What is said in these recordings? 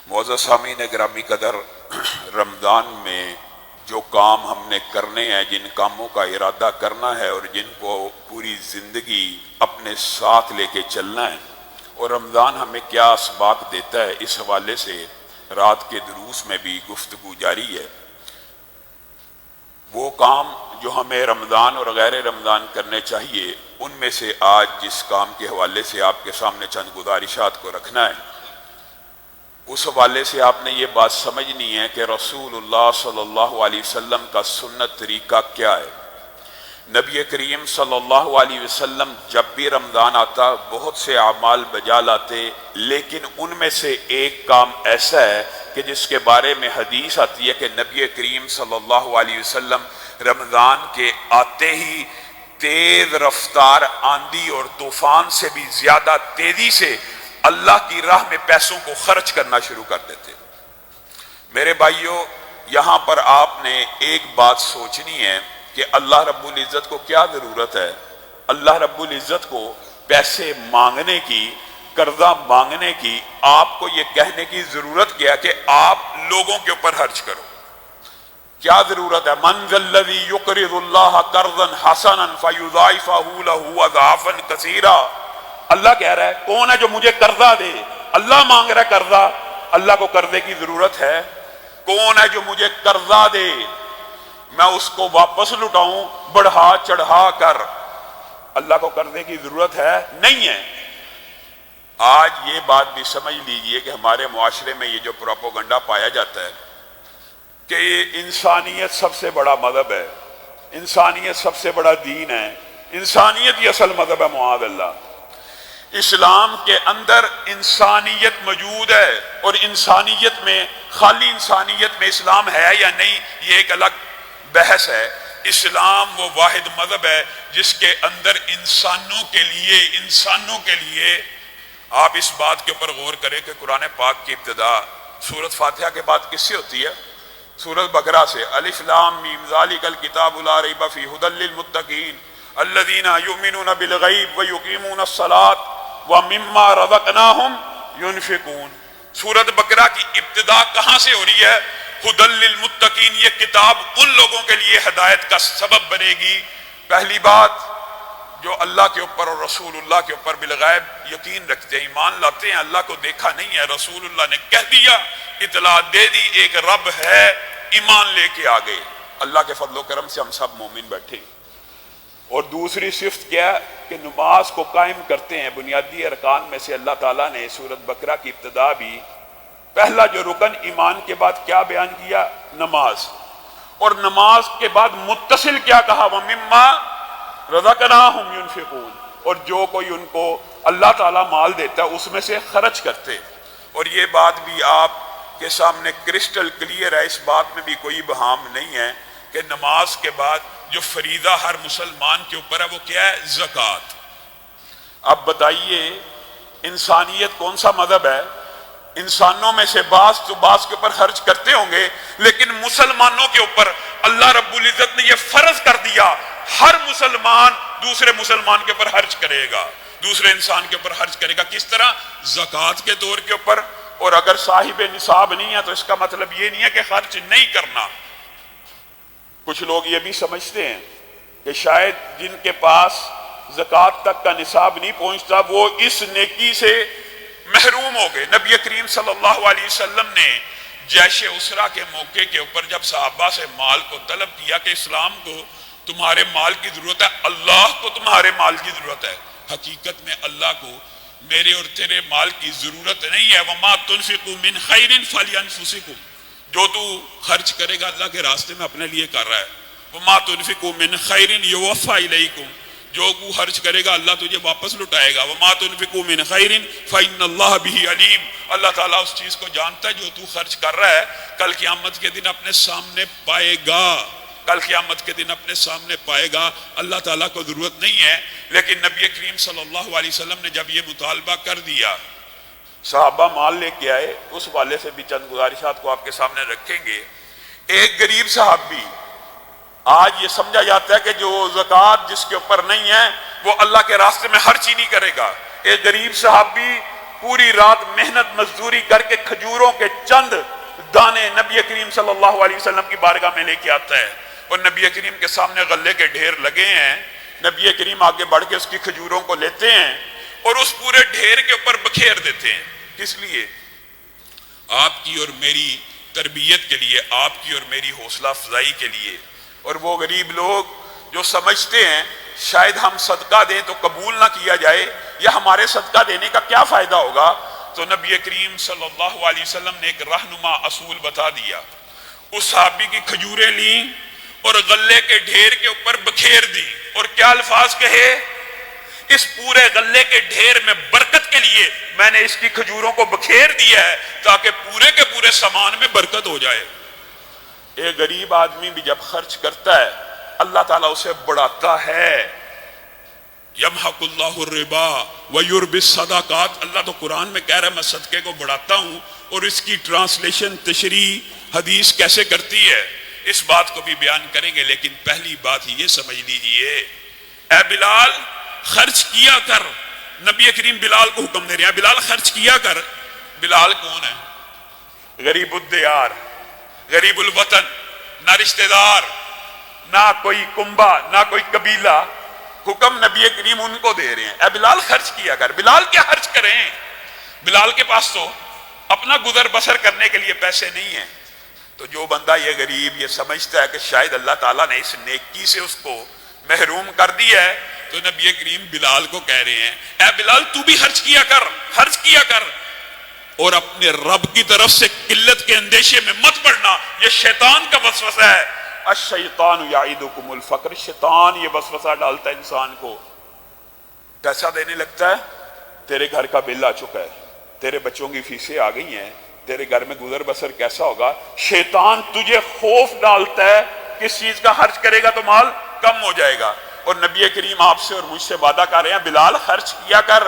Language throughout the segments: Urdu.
معزز سامعین گرامی قدر، رمضان میں جو کام ہم نے کرنے ہیں، جن کاموں کا ارادہ کرنا ہے اور جن کو پوری زندگی اپنے ساتھ لے کے چلنا ہے، اور رمضان ہمیں کیا اسباق دیتا ہے، اس حوالے سے رات کے دروس میں بھی گفتگو جاری ہے۔ وہ کام جو ہمیں رمضان اور غیر رمضان کرنے چاہیے، ان میں سے آج جس کام کے حوالے سے آپ کے سامنے چند گزارشات کو رکھنا ہے، اس حوالے سے آپ نے یہ بات سمجھنی ہے کہ رسول اللہ صلی اللہ علیہ وسلم کا سنت طریقہ کیا ہے۔ نبی کریم صلی اللہ علیہ وسلم جب بھی رمضان آتا بہت سے اعمال بجا لاتے، لیکن ان میں سے ایک کام ایسا ہے کہ جس کے بارے میں حدیث آتی ہے کہ نبی کریم صلی اللہ علیہ وسلم رمضان کے آتے ہی تیز رفتار آندھی اور طوفان سے بھی زیادہ تیزی سے اللہ کی راہ میں پیسوں کو خرچ کرنا شروع کر دیتے۔ میرے بھائیوں، یہاں پر آپ نے ایک بات سوچنی ہے کہ اللہ رب العزت کو کیا ضرورت ہے؟ اللہ رب العزت کو پیسے مانگنے کی، قرضہ مانگنے کی، آپ کو یہ کہنے کی ضرورت کیا کہ آپ لوگوں کے اوپر خرچ کرو؟ کیا ضرورت ہے؟ من ذا الذی یقرض اللہ قرضا حسنا فیضاعفہ لہ اضعافا کثیرا۔ اللہ کہہ رہا ہے کون ہے جو مجھے قرضہ دے؟ اللہ مانگ رہا ہے قرضہ۔ اللہ کو قرضے کی ضرورت ہے؟ کون ہے جو مجھے قرضہ دے، میں اس کو واپس لٹاؤں بڑھا چڑھا کر؟ اللہ کو قرضے کی ضرورت ہے؟ نہیں ہے۔ آج یہ بات بھی سمجھ لیجئے کہ ہمارے معاشرے میں یہ جو پروپیگنڈا پایا جاتا ہے کہ یہ انسانیت سب سے بڑا مذہب ہے، انسانیت سب سے بڑا دین ہے، انسانیت ہی اصل مذہب ہے، معاذ اللہ۔ اسلام کے اندر انسانیت موجود ہے، اور انسانیت میں، خالی انسانیت میں اسلام ہے یا نہیں، یہ ایک الگ بحث ہے۔ اسلام وہ واحد مذہب ہے جس کے اندر انسانوں کے لیے آپ اس بات کے اوپر غور کریں کہ قرآن پاک کی ابتدا سورۃ فاتحہ کے بعد کس سے ہوتی ہے؟ سورۃ بقرہ سے۔ الف لام میم ذالک الکتاب لا ریب فیہ ھدی للمتقین الذین یؤمنون بالغیب ویقیمون الصلاۃ ومما رزقناہم ینفقون۔ سورۃ بقرہ کی ابتدا کہاں سے ہو رہی ہے؟ ھدی للمتقین۔ یہ کتاب ان لوگوں کے لیے ہدایت کا سبب بنے گی۔ پہلی بات، جو اللہ کے اوپر اور رسول اللہ کے اوپر بالغیب یقین رکھتے ہیں، ایمان لاتے ہیں، اللہ کو دیکھا نہیں ہے، رسول اللہ نے کہہ دیا، اطلاع دے دی، ایک رب ہے، ایمان لے کے آگے۔ اللہ کے فضل و کرم سے ہم سب مومن بیٹھے۔ اور دوسری صفت کیا ہے کہ نماز کو قائم کرتے ہیں۔ بنیادی ارکان میں سے اللہ تعالیٰ نے سورۃ بقرہ کی ابتدا بھی پہلا جو رکن ایمان کے بعد کیا بیان کیا؟ نماز۔ اور نماز کے بعد متصل کیا کہا؟ وَمِمَّا رَزَقْنَاهُمْ يُنْفِقُونَ۔ اور جو کوئی ان کو اللہ تعالیٰ مال دیتا ہے اس میں سے خرچ کرتے۔ اور یہ بات بھی آپ کے سامنے کرسٹل کلیئر ہے، اس بات میں بھی کوئی بہام نہیں ہے کہ نماز کے بعد جو فریضہ ہر مسلمان کے اوپر ہے وہ کیا ہے؟ زکوٰۃ۔ اب بتائیے انسانیت کون سا مذہب ہے؟ انسانوں میں سے بعض تو بعض کے اوپر خرچ کرتے ہوں گے، لیکن مسلمانوں کے اوپر اللہ رب العزت نے یہ فرض کر دیا، ہر مسلمان دوسرے مسلمان کے اوپر خرچ کرے گا، دوسرے انسان کے اوپر خرچ کرے گا۔ کس طرح؟ زکوٰۃ کے طور کے اوپر۔ اور اگر صاحب نصاب نہیں ہے تو اس کا مطلب یہ نہیں ہے کہ خرچ نہیں کرنا۔ کچھ لوگ یہ بھی سمجھتے ہیں کہ شاید جن کے پاس زکوٰۃ تک کا نصاب نہیں پہنچتا وہ اس نیکی سے محروم ہو گئے۔ نبی کریم صلی اللہ علیہ وسلم نے جیش اسرا کے موقع کے اوپر جب صحابہ سے مال کو طلب کیا کہ اسلام کو تمہارے مال کی ضرورت ہے، اللہ کو تمہارے مال کی ضرورت ہے، حقیقت میں اللہ کو میرے اور تیرے مال کی ضرورت نہیں ہے۔ وَمَا تُنْفِقُوا مِنْ خَيْرٍ فَلِأَنفُسِكُمْ۔ جو تو خرچ کرے گا اللہ کے راستے میں اپنے لیے کر رہا ہے۔ وَمَا تُنْفِقُوا مِنْ خَيْرٍ يُوَفَّى إِلَيْكُمْ۔ جو کو خرچ کرے گا اللہ تجھے واپس لٹائے گا۔ وَمَا تُنْفِقُوا مِنْ خَيْرٍ فَإِنَّ اللَّهَ بِهِ عَلِيمٌ۔ اللہ تعالیٰ اس چیز کو جانتا ہے جو تو خرچ کر رہا ہے، کل قیامت کے دن اپنے سامنے پائے گا، کل قیامت کے دن اپنے سامنے پائے گا۔ اللہ تعالیٰ کو ضرورت نہیں ہے، لیکن نبی کریم صلی اللہ علیہ وسلم نے جب یہ مطالبہ کر دیا، صحابہ مال لے کے آئے، اس والے سے بھی چند گزارشات کو آپ کے سامنے رکھیں گے۔ ایک غریب صحابی، آج یہ سمجھا جاتا ہے کہ جو زکوٰۃ جس کے اوپر نہیں ہے وہ اللہ کے راستے میں خرچ ہی نہیں کرے گا۔ ایک غریب صحابی پوری رات محنت مزدوری کر کے کھجوروں کے چند دانے نبی کریم صلی اللہ علیہ وسلم کی بارگاہ میں لے کے آتا ہے، اور نبی کریم کے سامنے غلے کے ڈھیر لگے ہیں، نبی کریم آگے بڑھ کے اس کی کھجوروں کو لیتے ہیں اور اس پورے ڈھیر کے اوپر بکھیر دیتے ہیں۔ کس لیے؟ آپ کی اور میری تربیت کے لیے، آپ کی اور میری حوصلہ افزائی کے لیے۔ اور وہ غریب لوگ جو سمجھتے ہیں شاید ہم صدقہ دیں تو قبول نہ کیا جائے، یا ہمارے صدقہ دینے کا کیا فائدہ ہوگا، تو نبی کریم صلی اللہ علیہ وسلم نے ایک رہنما اصول بتا دیا۔ اس صحابی کی کھجوریں لیں اور غلے کے ڈھیر کے اوپر بکھیر دی، اور کیا الفاظ کہے؟ اس پورے غلے کے ڈھیر میں برکت کے لیے میں نے اس کی کھجوروں کو بکھیر دیا ہے تاکہ پورے کے پورے سامان میں برکت ہو جائے۔ ایک غریب آدمی بھی جب خرچ کرتا ہے اللہ تعالیٰ اسے بڑھاتا ہے۔ یمحق اللہ الربا ویربی الصدقات، اللہ تو قرآن میں کہہ رہا ہے میں صدقے کو بڑھاتا ہوں، اور اس کی ٹرانسلیشن تشریح حدیث کیسے کرتی ہے اس بات کو بھی بیان کریں گے، لیکن پہلی بات یہ سمجھ لیجئے، اے بلال خرچ کیا کر۔ نبی کریم بلال کو حکم دے رہے ہیں بلال خرچ کیا کر۔ بلال کون ہے؟ غریب الدیار، غریب الوطن، نہ رشتہ دار، نہ کوئی کنبہ، نہ کوئی قبیلہ، حکم نبی کریم ان کو دے رہے ہیں اے بلال خرچ کیا کر۔ بلال کیا خرچ کریں؟ بلال کے پاس تو اپنا گزر بسر کرنے کے لیے پیسے نہیں ہیں۔ تو جو بندہ یہ غریب یہ سمجھتا ہے کہ شاید اللہ تعالیٰ نے اس نیکی سے اس کو محروم کر دیا ہے، تو نبی کریم بلال کو کہہ رہے ہیں اے بلال تو بھی خرچ کیا کر، خرچ کیا کر، اور اپنے رب کی طرف سے قلت کے اندیشے میں مت پڑنا، یہ شیطان کا وسوسہ ہے۔ الشیطان یعیدکم الفقر، شیطان یہ وسوسہ ڈالتا ہے انسان کو، پیسہ دینے لگتا ہے، تیرے گھر کا بل آ چکا ہے، تیرے بچوں کی فیسیں آ گئی ہیں، تیرے گھر میں گزر بسر کیسا ہوگا۔ شیطان تجھے خوف ڈالتا ہے کس چیز کا خرچ کرے گا تو مال کم ہو جائے گا۔ اور نبی کریم آپ سے اور مجھ سے وعدہ کر رہے ہیں بلال خرچ کیا کر،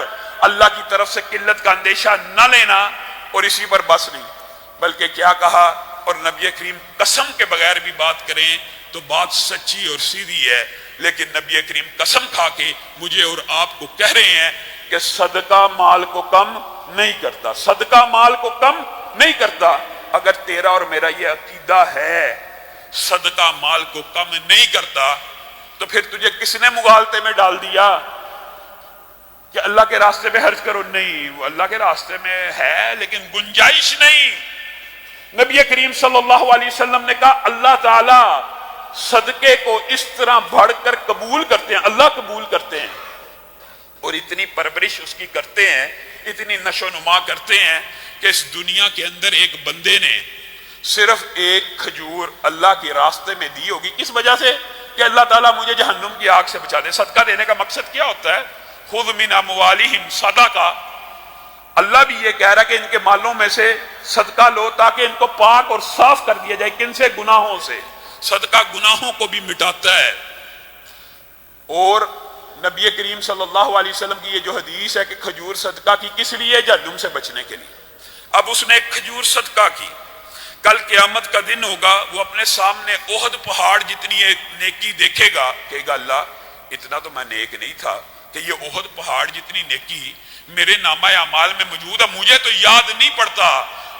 اللہ کی طرف سے قلت کا اندیشہ نہ لینا۔ اور اسی پر بس نہیں بلکہ کیا کہا، اور نبی کریم قسم کے بغیر بھی بات کریں تو بات سچی اور سیدھی ہے، لیکن نبی کریم قسم کھا کے مجھے اور آپ کو کہہ رہے ہیں کہ صدقہ مال کو کم نہیں کرتا، صدقہ مال کو کم نہیں کرتا۔ اگر تیرا اور میرا یہ عقیدہ ہے صدقہ مال کو کم نہیں کرتا، تو پھر تجھے کس نے مغالطے میں ڈال دیا کہ اللہ کے راستے میں خرچ کرو؟ نہیں، وہ اللہ کے راستے میں ہے لیکن گنجائش نہیں۔ نبی کریم صلی اللہ علیہ وسلم نے کہا اللہ تعالیٰ صدقے کو اس طرح بڑھ کر قبول کرتے ہیں، اللہ قبول کرتے ہیں، اور اتنی پرورش اس کی کرتے ہیں، اتنی نشو نما کرتے ہیں کہ اس دنیا کے اندر ایک بندے نے صرف ایک کھجور اللہ کے راستے میں دی ہوگی، کس وجہ سے؟ کہ اللہ تعالیٰ مجھے جہنم کی آگ سے بچا دے۔ صدقہ دینے کا مقصد کیا ہوتا ہے؟ خذ من اموالہم صدقہ، اللہ بھی یہ کہہ رہا ہے کہ ان کے مالوں میں سے صدقہ لو تاکہ ان کو پاک اور صاف کر دیا جائے۔ کن سے؟ گناہوں سے۔ صدقہ گناہوں کو بھی مٹاتا ہے۔ اور نبی کریم صلی اللہ علیہ وسلم کی یہ جو حدیث ہے کہ کھجور صدقہ کی کس لیے؟ جہنم سے بچنے کے لیے۔ اب اس نے ایک کھجور صدقہ کی، کل قیامت کا دن ہوگا، وہ اپنے سامنے احد پہاڑ جتنی نیکی دیکھے گا، کہے گا اللہ اتنا تو میں نیک نہیں تھا کہ یہ احد پہاڑ جتنی نیکی میرے نامہ اعمال میں موجود ہے، مجھے تو یاد نہیں پڑتا۔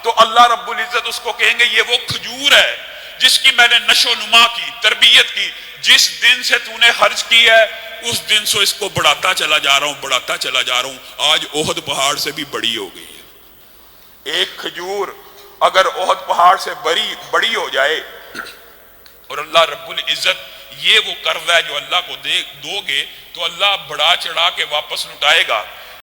تو اللہ رب العزت اس کو کہیں گے یہ وہ کھجور ہے جس کی میں نے نشو نما کی، تربیت کی، جس دن سے تو نے خرچ کی ہے اس دن سے اس کو بڑھاتا چلا جا رہا ہوں، بڑھاتا چلا جا رہا ہوں، آج احد پہاڑ سے بھی بڑی ہو گئی ہے۔ ایک کھجور اگر احد پہاڑ سے بڑی ہو جائے، اور اللہ رب العزت یہ وہ قرض ہے جو اللہ کو دو گے تو اللہ بڑھا چڑھا کے واپس لٹائے گا۔